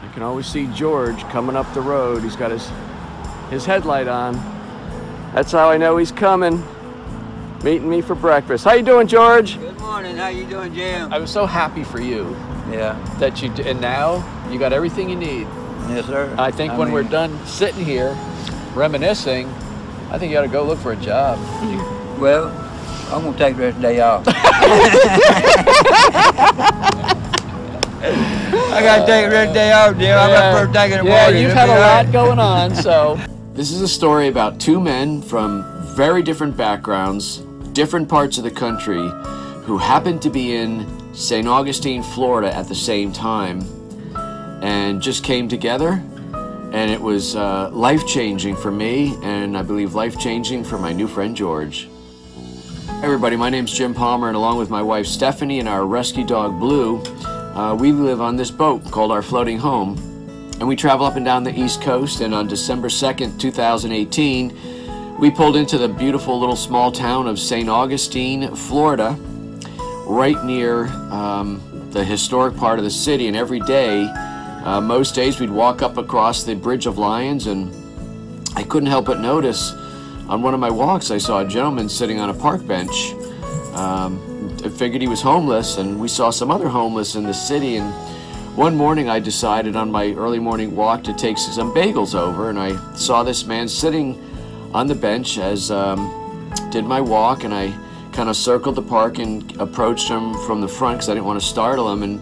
You can always see George coming up the road. He's got his headlight on. That's how I know he's coming. Meeting me for breakfast. How you doing, George? Good morning. How you doing, Jim? I was so happy for you. Yeah. That you and now you got everything you need. Yes, sir. I think when we're done sitting here, reminiscing, I think you ought to go look for a job. Well, I'm gonna take the rest of the day off. I gotta take the rest of the day off, Jim. I'm not first taking the morning. Yeah, you've had a lot going on, so. This is a story about two men from very different backgrounds, different parts of the country, who happened to be in St. Augustine, Florida at the same time, and just came together, and it was life-changing for me, and I believe life-changing for my new friend George. Hey everybody, my name's Jim Palmer, and along with my wife Stephanie and our rescue dog Blue, we live on this boat called our floating home, and we travel up and down the East Coast. And on December 2nd, 2018, we pulled into the beautiful little small town of St. Augustine, Florida, right near the historic part of the city. And every day, most days, we'd walk up across the Bridge of Lions, and I couldn't help but notice on one of my walks I saw a gentleman sitting on a park bench. I figured he was homeless, and we saw some other homeless in the city. And one morning I decided on my early morning walk to take some bagels over, and I saw this man sitting on the bench as did my walk, and I kind of circled the park and approached him from the front because I didn't want to startle him. And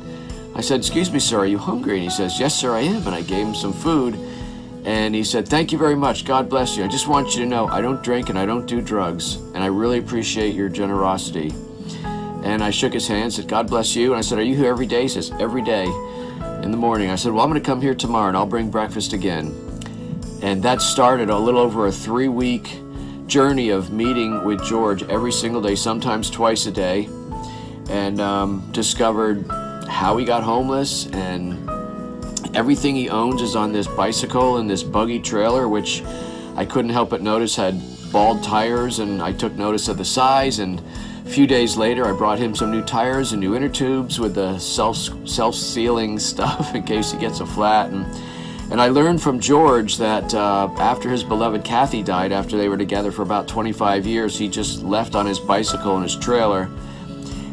I said, "Excuse me, sir, are you hungry?" And he says, "Yes, sir, I am." And I gave him some food, and he said, "Thank you very much. God bless you. I just want you to know I don't drink and I don't do drugs, and I really appreciate your generosity." And I shook his hand, said, "God bless you." And I said, "Are you here every day?" He says, "Every day in the morning." I said, "Well, I'm going to come here tomorrow, and I'll bring breakfast again." And that started a little over a 3-week journey of meeting with George every single day, sometimes twice a day, and discovered how he got homeless, and everything he owns is on this bicycle and this buggy trailer, which I couldn't help but notice had bald tires, and I took notice of the size. And a few days later, I brought him some new tires and new inner tubes with the self-sealing stuff in case he gets a flat. And I learned from George that after his beloved Kathy died, after they were together for about 25 years, he just left on his bicycle and his trailer,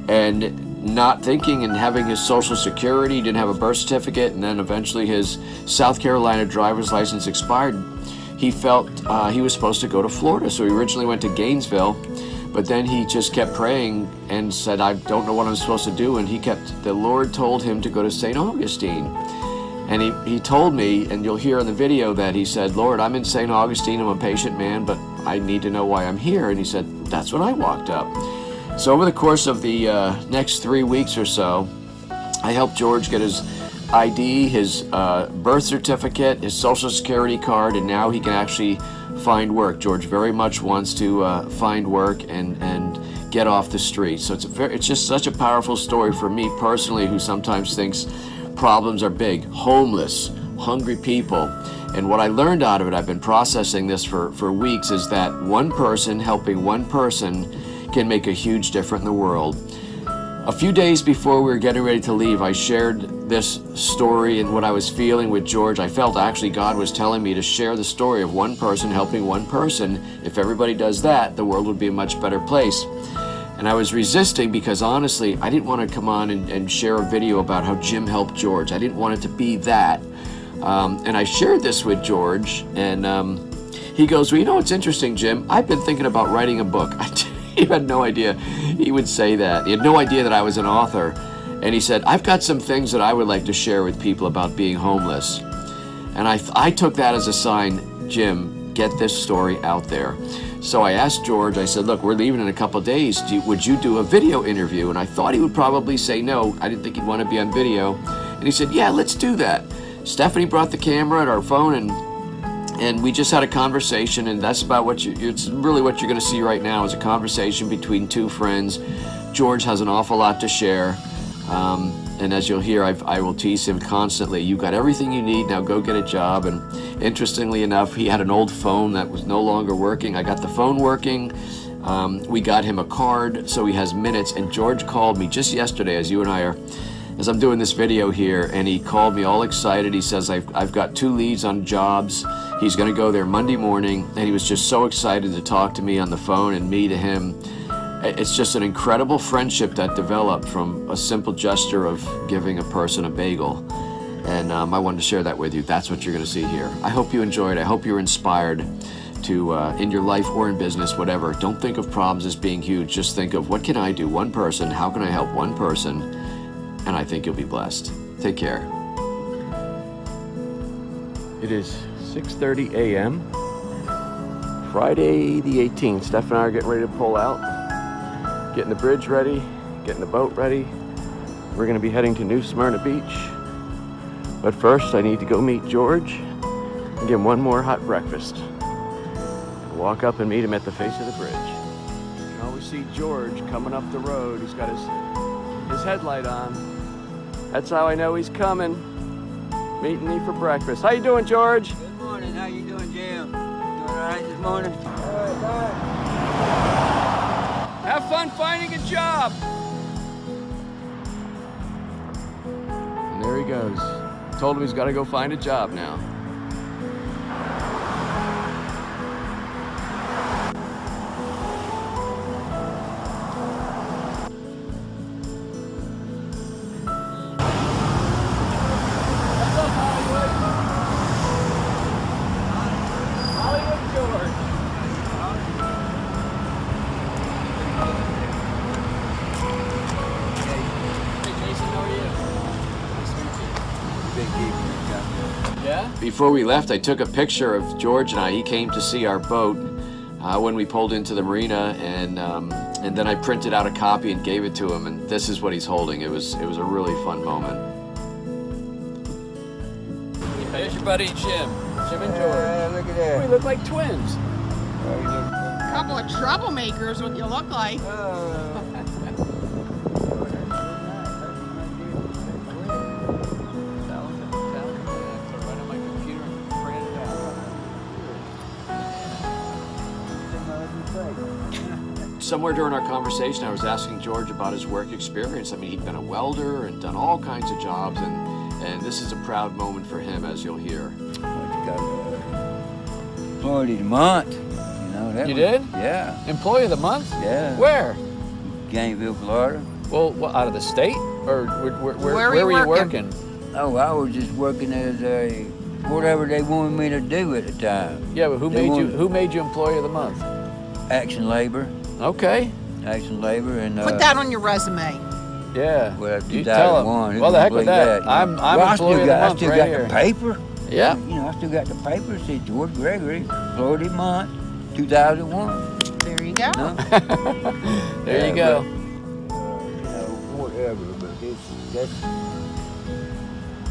and not thinking and having his Social Security, he didn't have a birth certificate, and then eventually his South Carolina driver's license expired. He felt he was supposed to go to Florida, so he originally went to Gainesville, but then he just kept praying and said, "I don't know what I'm supposed to do," and the Lord told him to go to St. Augustine. And he told me, and you'll hear in the video, that he said, "Lord, I'm in St. Augustine, I'm a patient man, but I need to know why I'm here." And he said, "That's when I walked up." So over the course of the next 3 weeks or so, I helped George get his ID, his birth certificate, his Social Security card, and now he can actually find work. George very much wants to find work and get off the street. So it's just such a powerful story for me personally, who sometimes thinks problems are big. Homeless, hungry people. And what I learned out of it, I've been processing this for weeks, is that one person helping one person can make a huge difference in the world. A few days before we were getting ready to leave, I shared this story and what I was feeling with George. I felt actually God was telling me to share the story of one person helping one person. If everybody does that, the world would be a much better place. And I was resisting because honestly, I didn't want to come on and share a video about how Jim helped George. I didn't want it to be that. And I shared this with George, and he goes, "Well, you know what's interesting, Jim? I've been thinking about writing a book." He had no idea he would say that. He had no idea that I was an author. And he said, "I've got some things that I would like to share with people about being homeless." And I took that as a sign, "Jim, get this story out there." So I asked George, I said, "Look, we're leaving in a couple of days. Would you do a video interview?" And I thought he would probably say no. I didn't think he'd want to be on video. And he said, "Yeah, let's do that." Stephanie brought the camera and our phone, and we just had a conversation, and that's about it's really what you're going to see right now, is a conversation between two friends. George has an awful lot to share, and as you'll hear, I will tease him constantly. "You got everything you need, now go get a job." And interestingly enough, he had an old phone that was no longer working. I got the phone working. We got him a card so he has minutes, and George called me just yesterday, as you and I are as I'm doing this video here, and he called me all excited. He says, I've got 2 leads on jobs. He's going to go there Monday morning, and he was just so excited to talk to me on the phone and me to him. It's just an incredible friendship that developed from a simple gesture of giving a person a bagel. And I wanted to share that with you. That's what you're going to see here. I hope you enjoyed. I hope you're inspired to, in your life or in business, whatever. Don't think of problems as being huge. Just think of, what can I do? One person. How can I help one person? And I think you'll be blessed. Take care. It is 6:30 a.m. Friday the 18th. Steph and I are getting ready to pull out. Getting the bridge ready. Getting the boat ready. We're going to be heading to New Smyrna Beach. But first, I need to go meet George and give him one more hot breakfast. Walk up and meet him at the face of the bridge. You can always see George coming up the road. He's got his headlight on. That's how I know he's coming. Meeting me for breakfast. How you doing, George? Good morning. How you doing, Jim? Doing all right this morning? All right, bye. Have fun finding a job. And there he goes. Told him he's got to go find a job now. What's up, Hollywood? Hollywood George. Hey, Jason, how are you? Yeah? Before we left, I took a picture of George and I. He came to see our boat when we pulled into the marina, and then I printed out a copy and gave it to him, and this is what he's holding. It was a really fun moment. There's your buddy Jim. Jim and George. Look at that. We look like twins. Couple of troublemakers, what you look like. Somewhere during our conversation, I was asking George about his work experience. I mean, he'd been a welder and done all kinds of jobs, and this is a proud moment for him, as you'll hear. Employee of the month. You know that. You did? Yeah. Employee of the month? Yeah. Where? Gainesville, Florida. Well, out of the state? Or where were you were you working? Oh, I was just working as a whatever they wanted me to do at the time. Yeah, but who made you employee of the month? Action labor. Okay. Action labor and. Put that on your resume. Yeah. Well, You tell 2001. him. Well, the heck with that. You know. I'm Well, employee of the month I still right got here. the paper. Yeah. You know, I still got the paper. See, George Gregory, Employee of the month, 2001. There you go. No? There you go. But, you know, whatever. But that's.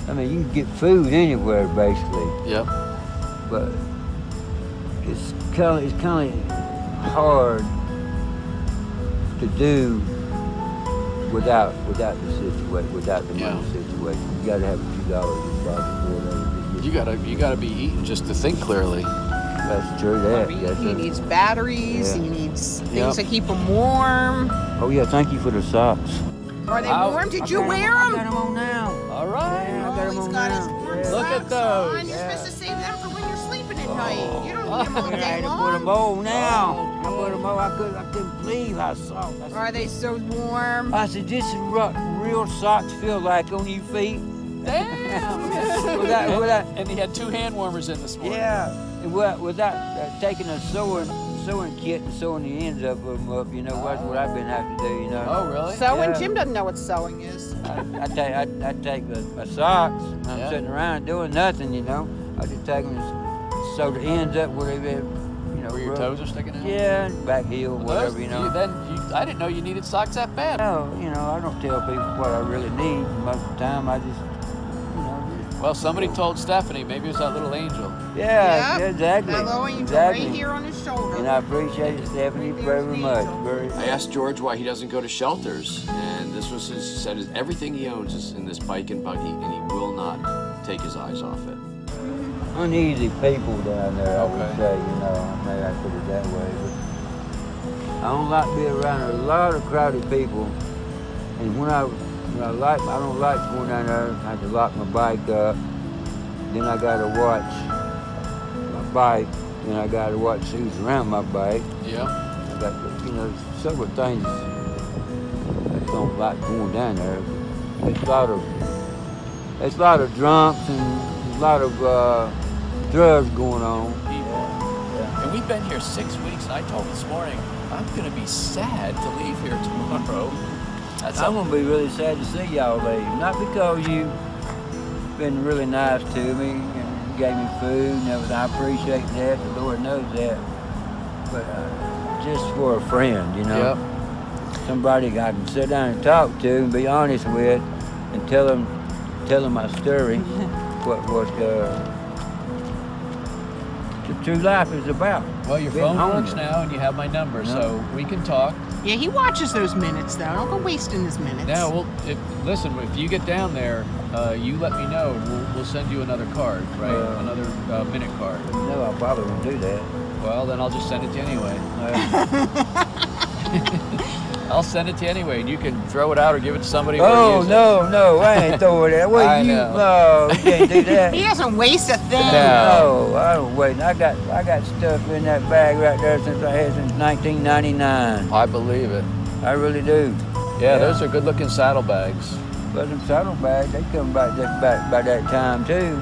I mean, you can get food anywhere basically. Yep. But it's kind of hard to do without the situation, without the money situation. You got to have a few dollars in your pocket or whatever. You gotta be eating just to think clearly. That's true. That. He needs batteries. Yeah. He needs things to keep him warm. Oh yeah, thank you for the socks. Are they warm? Did you wear I them? got them on now. All right. Yeah, I got them He's on got now. his warm Yeah. Look at socks those. on. You're supposed to save them for when you're sleeping at night. You don't need them all I day had to put them long. on now. I put them on. I couldn't believe how soft. I said, Are they so warm? I said, this is what real socks feel like on your feet. Damn. Without, And he had 2 hand warmers in this morning. yeah, and without taking a sewing kit and sewing the ends of them up, you know, that's what I've been having to do, you know. Oh, really? Sewing? Yeah. Jim doesn't know what sewing is. I take my socks, and I'm Yeah. sitting around doing nothing, you know. I just take them and sew the ends up where they've been, you know. Where your toes are sticking out? Yeah, and back heel, whatever, you know. I didn't know you needed socks that bad. No, you know, I don't tell people what I really need. Most of the time, I just, you know, Well, somebody told Stephanie, maybe it was that little angel. yeah, Yep. exactly. That little angel exactly. right here on his shoulder. And I appreciate it, Stephanie, very much. I asked George why he doesn't go to shelters, and this was everything he owns is in this bike and buggy, and he will not take his eyes off it. Uneasy people down there, I would Okay. say, you know, maybe I put it that way. But I don't like being around a lot of crowded people. And when I I don't like going down there. I have to lock my bike up. Then I gotta watch my bike. Then I gotta watch who's around my bike. Yeah. I got, several things I don't like going down there. There's a lot of drunks and a lot of drugs going on. And we've been here 6 weeks, and I told this morning, I'm going to be sad to leave here tomorrow. I'm going to be really sad to see y'all leave. Not because you've been really nice to me and gave me food and everything. I appreciate that. The Lord knows that. But just for a friend, you know. Yep. Somebody I can sit down and talk to and be honest with and tell them my story, what the true life is about. Well, your phone works now, and you have my number, so we can talk. Yeah, he watches those minutes, though. Don't go wasting his minutes. Now, well, listen, if you get down there, you let me know. We'll send you another card, right? Another minute card. No, I probably won't do that. Well, then I'll just send it to you anyway. I'll send it to you anyway, and you can throw it out or give it to somebody. Oh, no, I ain't throwing it. I know. No, you can't do that. He doesn't waste a thing. No, I don't waste. I got stuff in that bag right there since 1999. I believe it. I really do. Yeah, those are good-looking saddlebags. But them saddlebags, they come back by that time too.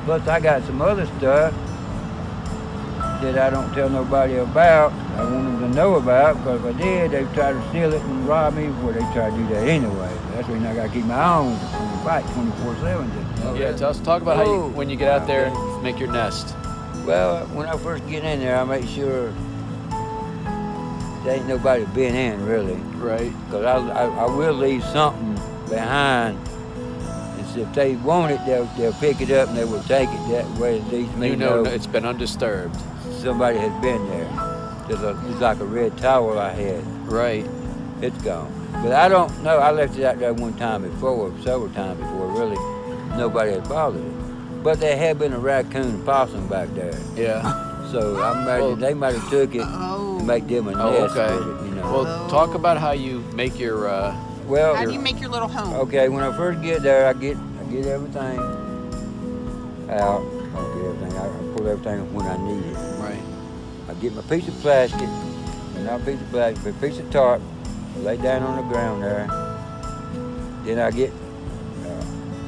Plus, I got some other stuff that I don't tell nobody about. I want them to know about, because if I did, they'd try to steal it and rob me before they try to do that anyway. That's the reason I got to keep my eye on the bike 24/7. Yeah, talk about how you, when you get out there and make your nest. Well, when I first get in there, I make sure there ain't nobody been in, really. Right. Because I will leave something behind. And so if they want it, they'll pick it up and they will take it. That way at least me know it's been undisturbed. Somebody has been there. It's like a red towel I had. Right. It's gone. But I don't know. I left it out there one time before, several times before, really. Nobody had bothered it. But there had been a raccoon and possum back there. Yeah. So I imagine they might have took it and make them a nest with it, you know. Well, talk about how you make your... how do you make your little home? Okay, when I first get there, I get everything out. I pull everything when I need it. Right. I get my piece of plastic, not a piece of plastic, but a piece of tarp, lay down on the ground there. Then I get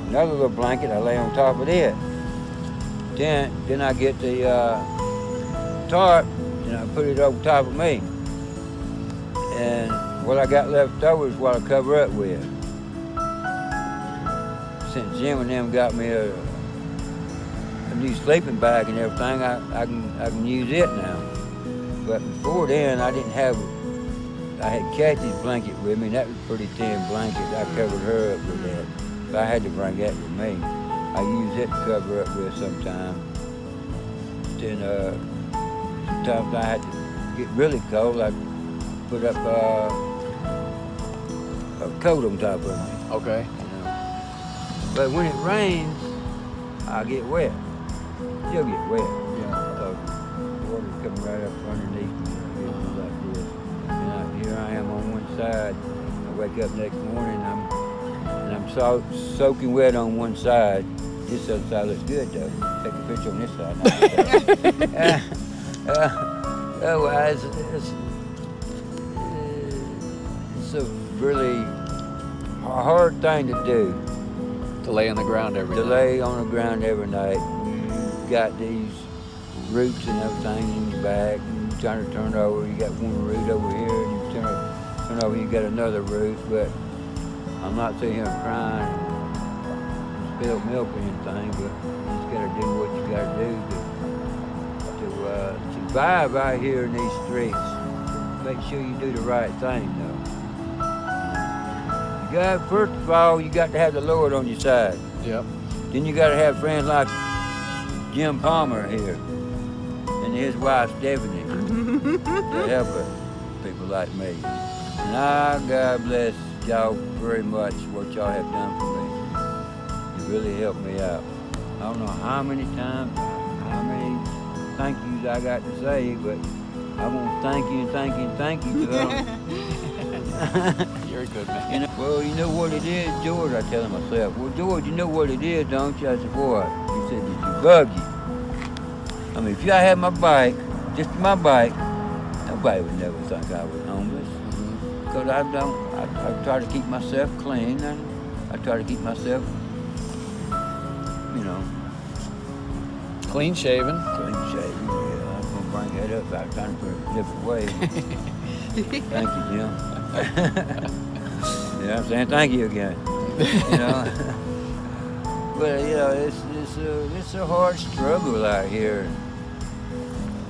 another little blanket, I lay on top of it. Then I get the tarp, and I put it over top of me. And what I got left over is what I cover up with. Since Jim and them got me a new sleeping bag and everything, I can use it now. But before then, I had Kathy's blanket with me, and that was a pretty thin blanket. I covered her up with that. But I had to bring that with me. I use it to cover up with sometimes. Then sometimes I had to get really cold. I'd put up a coat on top of me. Okay. You know. But when it rains, I get wet. Still get wet. Yeah. So the water's coming right up underneath me like this. And here I am on one side. I wake up next morning and I'm soaking wet on one side. This other side looks good though. Take a picture on this side. Otherwise, it's a really hard thing to do. To lay on the ground every night. To lay on the ground every night. You got these roots and everything in your back. You're trying to turn over. You got one root over here, and you turn over. You got another root. But I'm not sitting here crying and spill milk or anything. But you just got to do what you got to do to survive out here in these streets. Make sure you do the right thing, though. First of all, you got to have the Lord on your side. Yep. Then you got to have friends like Jim Palmer here and his wife Stephanie to help people like me. And God bless y'all very much what y'all have done for me. You really helped me out. I don't know how many times, how many thank yous I got to say, but I want to thank you and thank you and thank you. Very good, man. You know, well, you know what it is, George? I tell myself, well, George, you know what it is, don't you? I said, what? He said, it's your buggy. I mean, if I had my bike, just my bike, nobody would never think I was homeless. Because I try to keep myself clean, and I try to keep myself, you know. Clean shaven. Clean shaven, yeah. I'm going to bring that up. I'm trying to put it a different way. Thank you, Jim. Yeah, I'm saying thank you again. You know. But, you know, it's a hard struggle out here.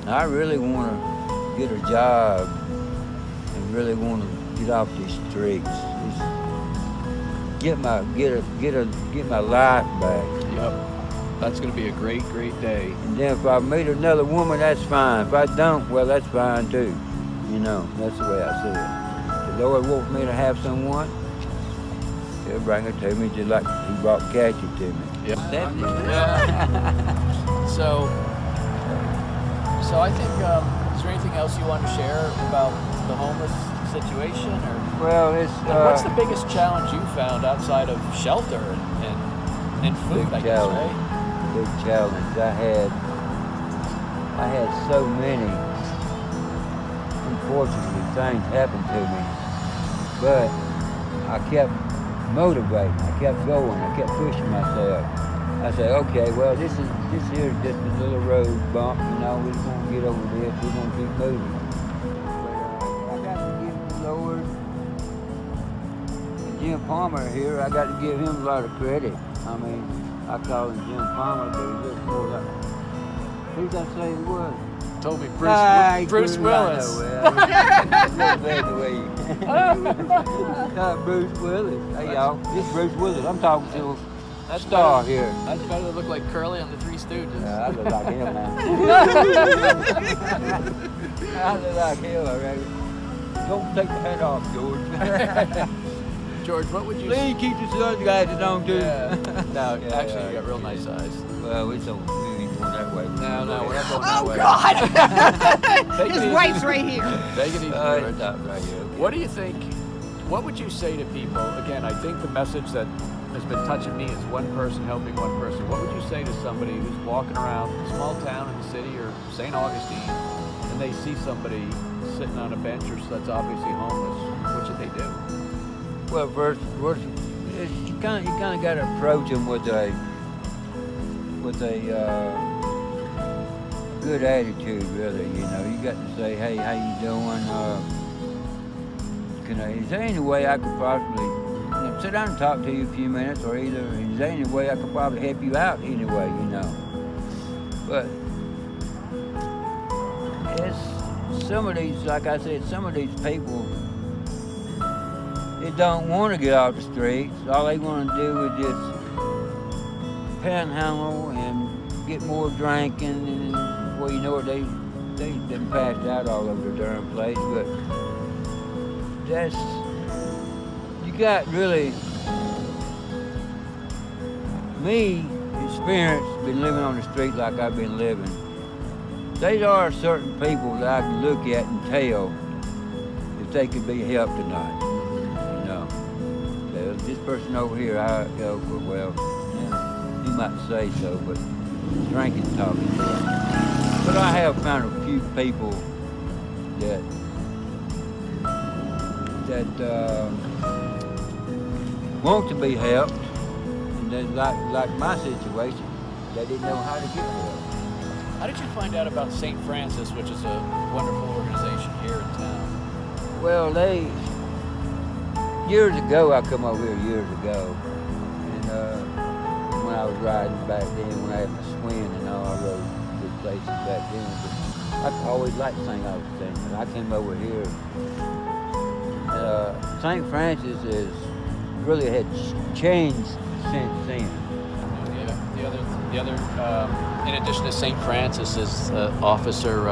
I really want to get a job and really want to get off these streets. Just get my life back. Yep. That's going to be a great day. And then if I meet another woman, that's fine. If I don't, well, that's fine too. You know, that's the way I see it. The Lord wants me to have someone, He'll bring it to me just like He brought Cassie to me. Yep. So I think, is there anything else you want to share about the homeless situation? Or well, it's what's the biggest challenge you found outside of shelter and food? I guess, right? Big challenge. I had so many, unfortunately, things happen to me, but I kept motivating. I kept going. I kept pushing myself. I said, okay, well, this here is just a little road bump, you know, we're going to get over this, we're going to keep moving. But I got to give the Lord, and Jim Palmer here, I got to give him a lot of credit. I mean, I call him Jim Palmer, but he's just more like, who did I say it was? Told me Bruce Willis. Bruce Willis. Hey, y'all, this is Bruce Willis. I'm talking to a star here. That's better to look like Curly on the Three Stooges. Yeah, I look like him, man. I look like him, I reckon. Don't take the hat off, George. George, what would you say? Please keep the sunglasses on, too. Yeah. No, actually, you got real nice eyes. Well, we don't really go that way. No, we're not going that way. Oh, God! His wife's right here. Take it easy, George. Right here. What do you think, what would you say to people? Again, I think the message that has been touching me is one person helping one person. What would you say to somebody who's walking around a small town in the city or St. Augustine and they see somebody sitting on a bench or that's obviously homeless? What should they do? Well, first, you kind of got to approach them with a good attitude, really. You know, you got to say, hey, how you doing? Is there any way I could possibly sit down and talk to you a few minutes, or is there any way I could probably help you out anyway, you know? But it's some of these, like I said, some of these people, they don't want to get off the streets. All they want to do is just panhandle and get more drinking, and well, you know what, they've been passed out all over the darn place. But that's, you got really, me, experience, been living on the street like I've been living. There are certain people that I can look at and tell if they could be helped or not. You know, this person over here, I go, well, yeah, you might say so, but drinking talking to them. But I have found a few people that want to be helped, and they, like my situation, they didn't know how to get help. How did you find out about St. Francis, which is a wonderful organization here in town? Well, years ago, I come over here years ago, and when I was riding back then, when I had my swing and all, I rode good places back then. But I always liked St. Augustine, and I came over here. St. Francis has really had changed since then. The other, in addition to St. Francis, is Officer,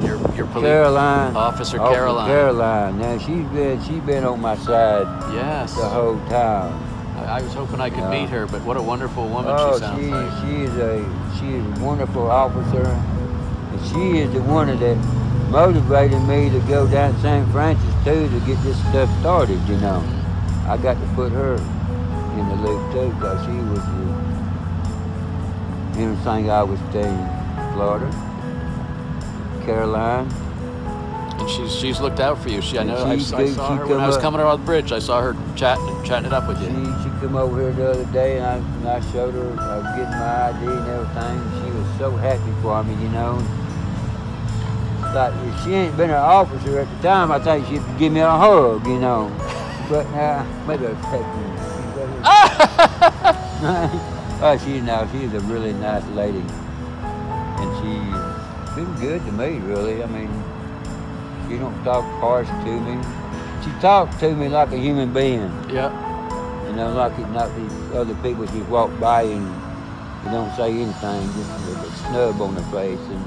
your police Caroline. Officer Officer Caroline. Caroline. Now she's been on my side. Yes. The whole time. I was hoping I could meet her, but what a wonderful woman she sounds like. She is a wonderful officer, and she is the one that motivated me to go down to St. Francis too to get this stuff started, you know. I got to put her in the loop too, because she was everything Augustine, Florida, Caroline. And she's looked out for you. I And saw her when I was coming around the bridge. I saw her chatting it up with you. She come over here the other day, and I showed her, I was getting my ID and everything. She was so happy for me, you know. Like, if she ain't been an officer at the time, I think she'd give me a hug, you know. But now, maybe I'll take me. Oh, she's a really nice lady. And she's been good to me, really. I mean, she don't talk harsh to me. She talks to me like a human being. Yeah. You know, like these other people just walk by and you don't say anything, just with a snub on their face. And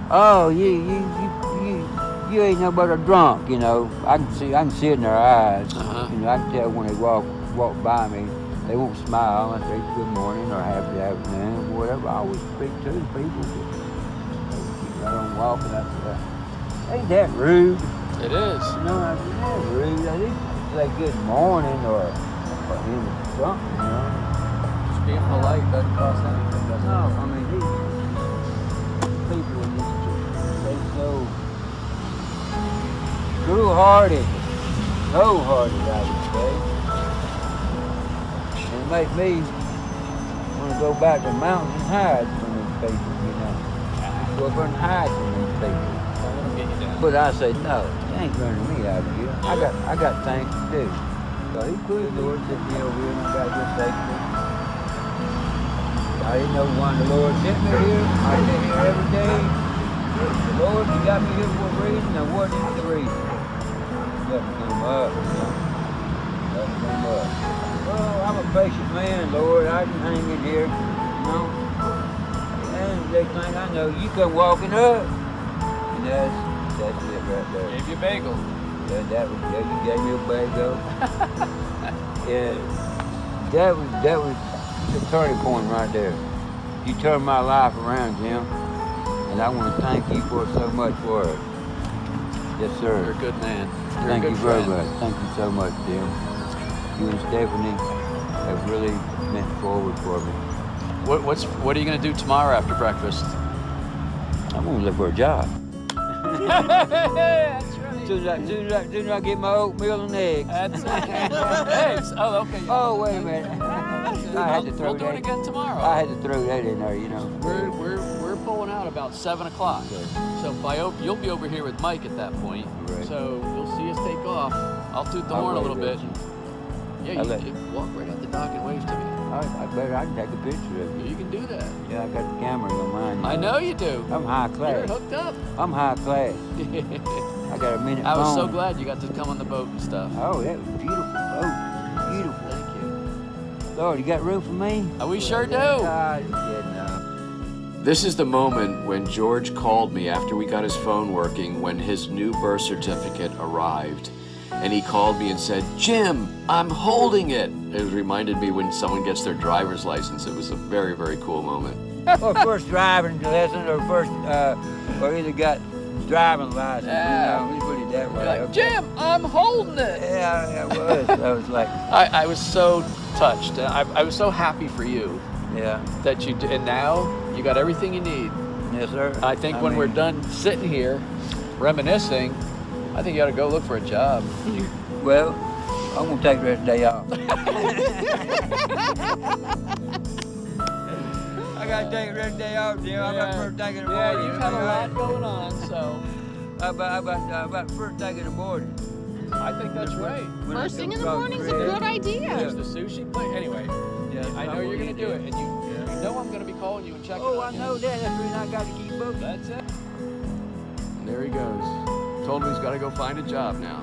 oh, you ain't no but a drunk, you know. I can see it in their eyes. You know, I can tell when they walk by me. They won't smile and say good morning or happy afternoon or whatever. I always speak to the people. Keep right on walking after that. Ain't that rude? It is. You know, that's rude. I think say good morning or something, you know. Just being polite doesn't cost anything, does it? No, I mean, these people are just so screw-hearted, cold-hearted, I would say. And it makes me want to go back to the mountains and hide from these people, you know. Go up and hide from these people. But I say, no, they ain't running me out of here. I got things to do. So he closed the door, sent me over here, and I got here safely. I didn't know why the Lord sent me here. I've been here every day. The Lord, you got me here for a reason, and what is the reason? Nothing come up, you know. Nothing come up. Well, I'm a patient man, Lord. I can hang in here, you know. And next thing I know, you come walking up. And that's it right there. Gave you a bagel. Yeah, you gave me a bagel. Yeah, that was the turning point right there. You turned my life around, Jim. And I want to thank you for so much for it. Yes, sir. You're a good man. You're Thank a good you very friend. much. Thank you so much, Jim. You and Stephanie have really meant forward for me. What are you going to do tomorrow after breakfast? I'm going to look for a job. That's right. As soon as I get my oatmeal and eggs. That's eggs. Oh, okay. Oh, wait a minute. I had to throw We'll do it again tomorrow. I had to throw that in there, you know. We're pulling out about 7 o'clock. Okay. So you'll be over here with Mike at that point. Right. So you'll see us take off. I'll toot the horn a little bit. Yeah, you walk right out the dock and wave to me. I can take a picture of you. You can do that. Yeah, I got the camera on mine. I know you do. I'm high class. You're hooked up. I'm high class. I got a minute I was so phone. glad you got to come on the boat and stuff. Oh, that was beautiful boat. Beautiful. Thank you. Lord, you got room for me? We sure do. God, yeah, no. This is the moment when George called me after we got his phone working when his new birth certificate arrived. And he called me and said, "Jim, I'm holding it." It reminded me when someone gets their driver's license. It was a very, very cool moment. Well, first driving lesson or or either got driving license, Yeah. you know, we put it that way. You're like, Okay. "Jim, I'm holding it." Yeah, it was. I was like, I was so touched. I was so happy for you yeah. that you did. And now you got everything you need. Yes, sir. I think when we're done sitting here reminiscing, I think you ought to go look for a job. Well, I'm going to take the rest of the day off. I got to take the rest of the day off, Jim. I'm about first thing in the morning. Yeah, you've had a lot going on, so. About first thing in the morning. I think that's right. First thing in the morning is a good idea. There's the sushi place. Anyway, I know you're going to do it. And you know I'm going to be calling you and checking on you. Oh, I know that. That's the reason I got to keep booking. That's it. And there he goes. Told him he's got to go find a job now.